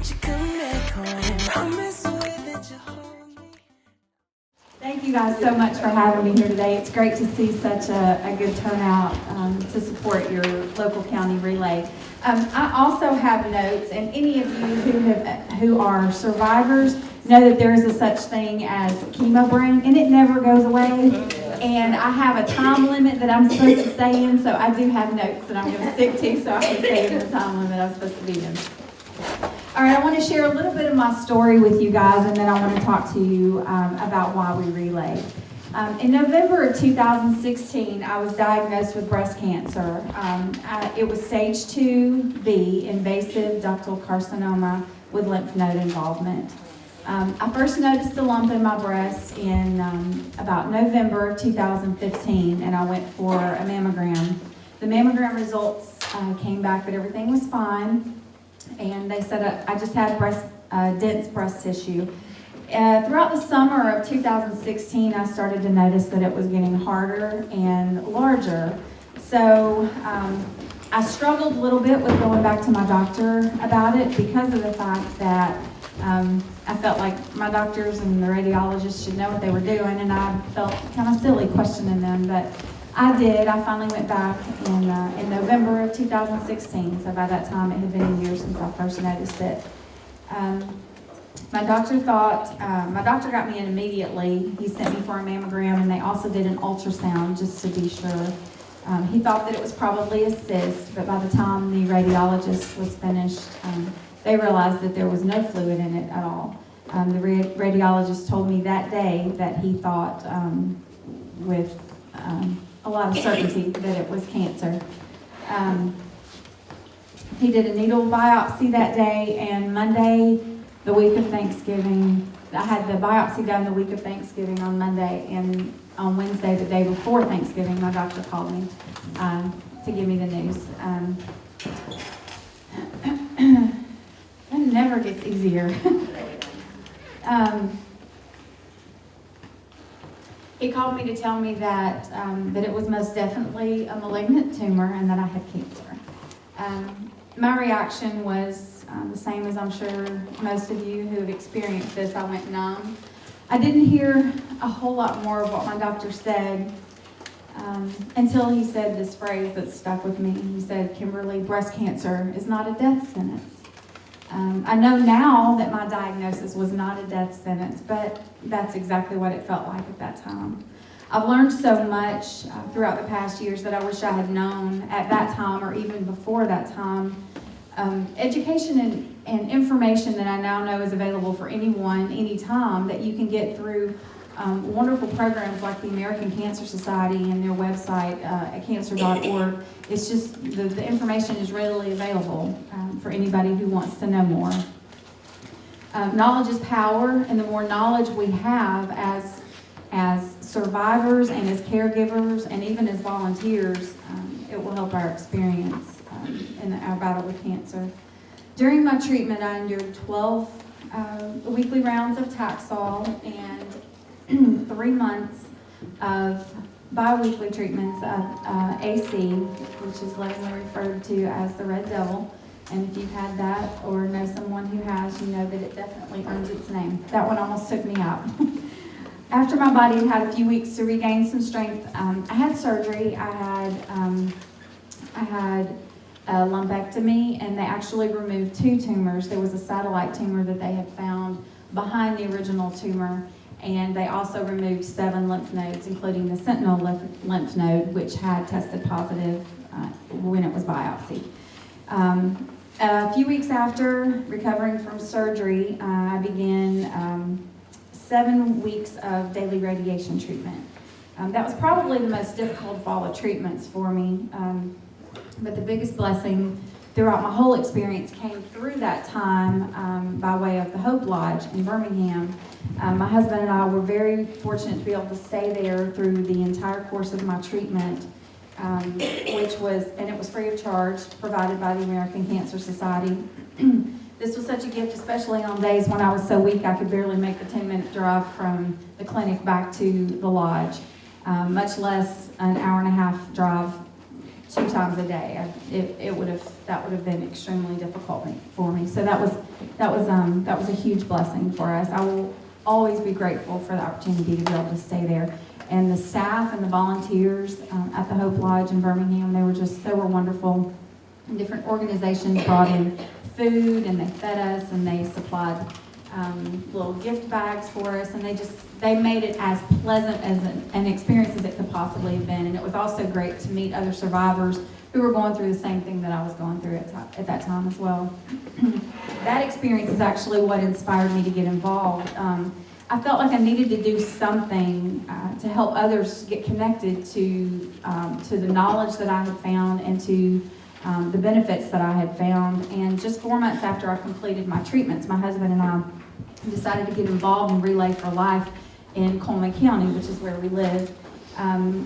won't you come back home? Promise the way that you hold me. Thank you guys so much for having me here today. It's great to see such a good turnout to support your local county relay. I also have notes, and any of you who are survivors know that there is a such thing as chemo brain, and it never goes away. And I have a time limit that I'm supposed to stay in, so I do have notes that I'm going to stick to, so I can stay in the time limit I'm supposed to be in. All right, I want to share a little bit of my story with you guys, and then I want to talk to you about why we relay. In November of 2016, I was diagnosed with breast cancer. It was stage 2B, invasive ductal carcinoma with lymph node involvement. I first noticed a lump in my breast in about November of 2015, and I went for a mammogram. The mammogram results came back that everything was fine, and they said I just had dense breast tissue. Throughout the summer of 2016, I started to notice that it was getting harder and larger. So I struggled a little bit with going back to my doctor about it because of the fact that I felt like my doctors and the radiologists should know what they were doing, and I felt kind of silly questioning them, but I did. I finally went back in November of 2016, so by that time it had been a year since I first noticed it. My doctor got me in immediately. He sent me for a mammogram, and they also did an ultrasound just to be sure. He thought that it was probably a cyst, but by the time the radiologist was finished, they realized that there was no fluid in it at all. The radiologist told me that day that he thought with a lot of certainty that it was cancer. He did a needle biopsy that day, and Monday, the week of Thanksgiving, I had the biopsy done the week of Thanksgiving on Monday, and on Wednesday, the day before Thanksgiving, my doctor called me to give me the news. It never gets easier. He called me to tell me that it was most definitely a malignant tumor and that I had cancer. My reaction was the same as I'm sure most of you who have experienced this. I went numb. I didn't hear a whole lot more of what my doctor said until he said this phrase that stuck with me. He said, "Kimberly, breast cancer is not a death sentence." I know now that my diagnosis was not a death sentence, but that's exactly what it felt like at that time. I've learned so much throughout the past years that I wish I had known at that time or even before that time. Education and information that I now know is available for anyone, anytime, that you can get through wonderful programs like the American Cancer Society and their website at cancer.org. It's just, the information is readily available for anybody who wants to know more. Knowledge is power, and the more knowledge we have as survivors and as caregivers and even as volunteers, it will help our experience in our battle with cancer. During my treatment, I endured 12 weekly rounds of Taxol and 3 months of bi-weekly treatments of AC, which is lovingly referred to as the Red Devil. And if you've had that or know someone who has, you know that it definitely earns its name. That one almost took me out. After my body had a few weeks to regain some strength, I had surgery. I had a lumpectomy, and they actually removed 2 tumors. There was a satellite tumor that they had found behind the original tumor, and they also removed 7 lymph nodes, including the sentinel lymph node, which had tested positive when it was biopsied. A few weeks after recovering from surgery, I began 7 weeks of daily radiation treatment. That was probably the most difficult of all the treatments for me, but the biggest blessing throughout my whole experience came through that time by way of the Hope Lodge in Birmingham. My husband and I were very fortunate to be able to stay there through the entire course of my treatment, it was free of charge, provided by the American Cancer Society. This was such a gift, especially on days when I was so weak I could barely make the 10-minute drive from the clinic back to the lodge, much less an hour-and-a-half drive 2 times a day. That would have been extremely difficult for me. So that that was a huge blessing for us. I will always be grateful for the opportunity to be able to stay there. And the staff and the volunteers at the Hope Lodge in Birmingham, they were wonderful. And different organizations brought in food, and they fed us, and they supplied little gift bags for us, and they made it as pleasant as an experience as it could possibly have been. And it was also great to meet other survivors who were going through the same thing that I was going through at that time as well. That experience is actually what inspired me to get involved. I felt like I needed to do something to help others get connected to the knowledge that I had found and to the benefits that I had found. And just 4 months after I completed my treatments, my husband and I decided to get involved in Relay for Life in Coleman County, which is where we live.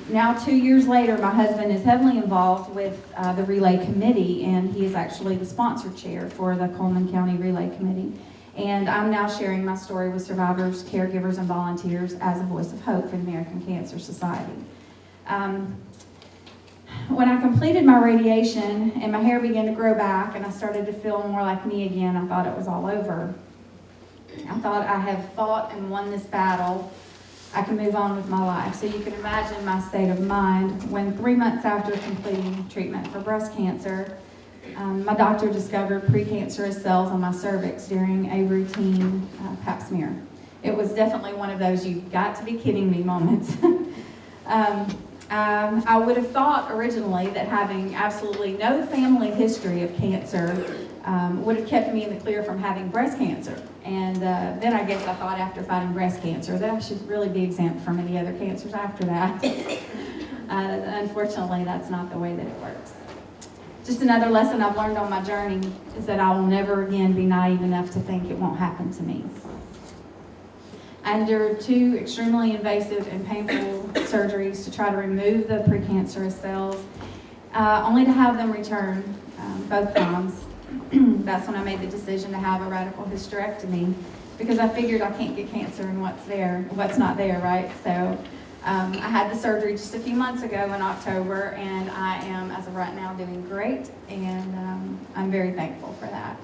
Now 2 years later, my husband is heavily involved with the Relay Committee, and he is actually the sponsor chair for the Coleman County Relay Committee. And I'm now sharing my story with survivors, caregivers, and volunteers as a voice of hope for the American Cancer Society. When I completed my radiation and my hair began to grow back and I started to feel more like me again, I thought it was all over. I thought, I have fought and won this battle. I can move on with my life. So you can imagine my state of mind when 3 months after completing treatment for breast cancer, my doctor discovered precancerous cells on my cervix during a routine pap smear. It was definitely one of those "you've got to be kidding me" moments. I would have thought originally that having absolutely no family history of cancer would have kept me in the clear from having breast cancer. And then I guess I thought after fighting breast cancer that I should really be exempt from any other cancers after that. Unfortunately, that's not the way that it works. Just another lesson I've learned on my journey is that I will never again be naive enough to think it won't happen to me. I endured 2 extremely invasive and painful surgeries to try to remove the precancerous cells, only to have them return both times. That's when I made the decision to have a radical hysterectomy, because I figured I can't get cancer in what's not there, right? So I had the surgery just a few months ago in October, and I am, as of right now, doing great, and I'm very thankful for that.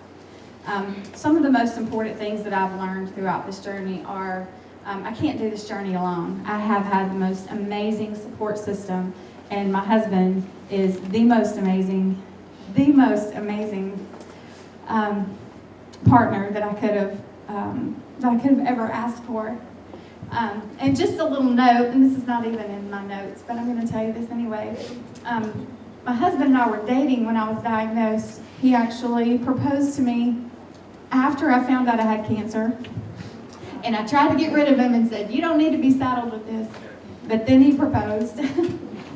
Some of the most important things that I've learned throughout this journey are I can't do this journey alone. I have had the most amazing support system, and my husband is the most amazing partner that I could have ever asked for. And just a little note, and this is not even in my notes, but I'm going to tell you this anyway. My husband and I were dating when I was diagnosed. He actually proposed to me after I found out I had cancer, and I tried to get rid of him and said, "You don't need to be saddled with this." But then he proposed,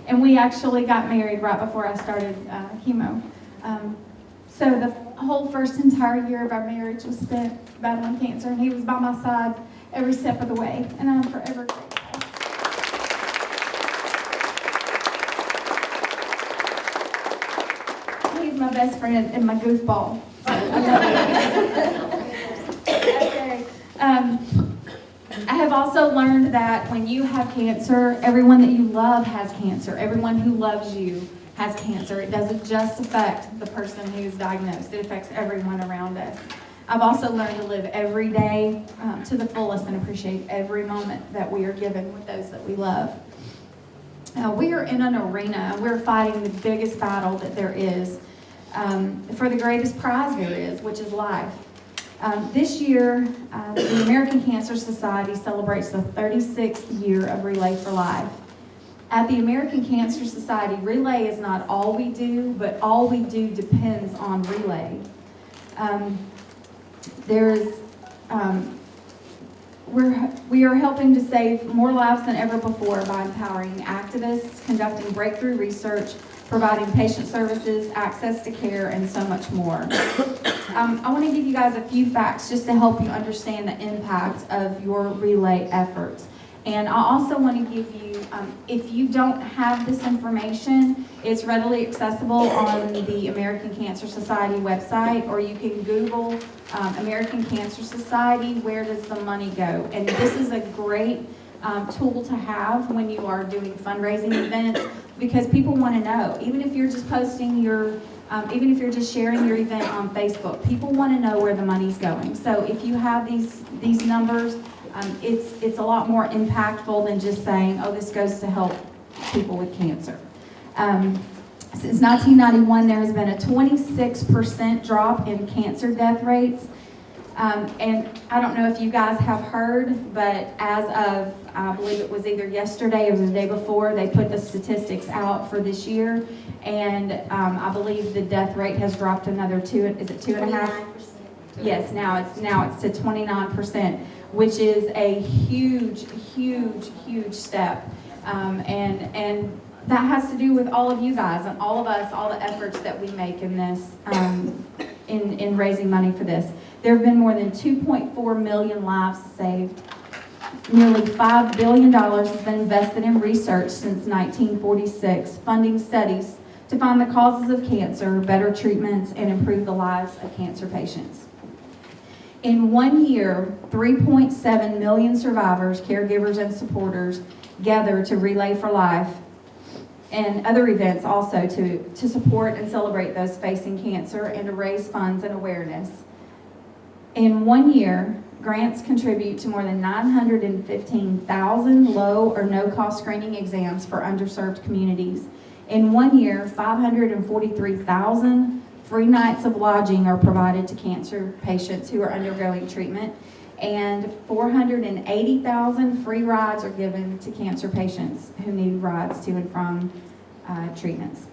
and we actually got married right before I started chemo. So the whole first entire year of our marriage was spent battling cancer, and he was by my side every step of the way, and I'm forever grateful. He's my best friend and my goofball. Okay. I have also learned that when you have cancer, everyone that you love has cancer. Everyone who loves you has cancer. It doesn't just affect the person who's diagnosed. It affects everyone around us. I've also learned to live every day to the fullest and appreciate every moment that we are given with those that we love. We are in an arena. We're fighting the biggest battle that there is for the greatest prize there is, which is life. This year, the American Cancer Society celebrates the 36th year of Relay for Life. At the American Cancer Society, Relay is not all we do, but all we do depends on Relay. We are helping to save more lives than ever before by empowering activists, conducting breakthrough research, providing patient services, access to care, and so much more. I want to give you guys a few facts just to help you understand the impact of your Relay efforts. And I also want to give you, if you don't have this information, it's readily accessible on the American Cancer Society website, or you can Google American Cancer Society, where does the money go? And this is a great tool to have when you are doing fundraising events, because people want to know. Even if you're just posting your even if you're just sharing your event on Facebook, people want to know where the money's going. So if you have these numbers, it's a lot more impactful than just saying, oh, this goes to help people with cancer. Since 1991, there has been a 26% drop in cancer death rates. And I don't know if you guys have heard, but as of, I believe it was either yesterday or the day before, they put the statistics out for this year. And I believe the death rate has dropped another is it 2.5%? Yes, now it's to 29%, which is a huge step. And that has to do with all of you guys and all of us, all the efforts that we make in this, in raising money for this. There have been more than 2.4 million lives saved. Nearly $5 billion has been invested in research since 1946, funding studies to find the causes of cancer, better treatments, and improve the lives of cancer patients. In 1 year, 3.7 million survivors, caregivers, and supporters gathered to Relay for Life and other events also to support and celebrate those facing cancer and to raise funds and awareness. In 1 year, grants contribute to more than 915,000 low or no-cost screening exams for underserved communities. In 1 year, 543,000 free nights of lodging are provided to cancer patients who are undergoing treatment, and 480,000 free rides are given to cancer patients who need rides to and from treatments.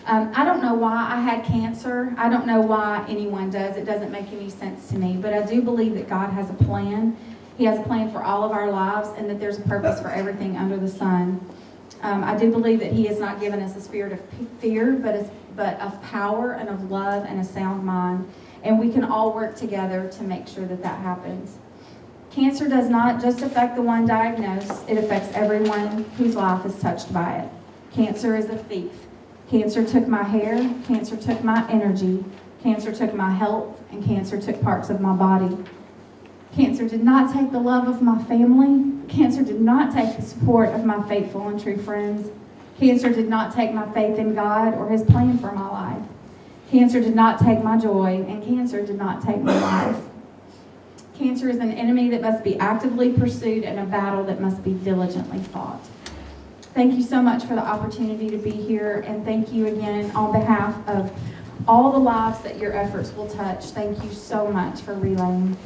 I don't know why I had cancer. I don't know why anyone does. It doesn't make any sense to me. But I do believe that God has a plan. He has a plan for all of our lives, and that there's a purpose for everything under the sun. I do believe that He has not given us a spirit of fear, but of power and of love and a sound mind. And we can all work together to make sure that that happens. Cancer does not just affect the one diagnosed. It affects everyone whose life is touched by it. Cancer is a thief. Cancer took my hair, cancer took my energy, cancer took my health, and cancer took parts of my body. Cancer did not take the love of my family. Cancer did not take the support of my faithful and true friends. Cancer did not take my faith in God or His plan for my life. Cancer did not take my joy, and cancer did not take my life. Cancer is an enemy that must be actively pursued and a battle that must be diligently fought. Thank you so much for the opportunity to be here, and thank you again on behalf of all the lives that your efforts will touch. Thank you so much for relaying.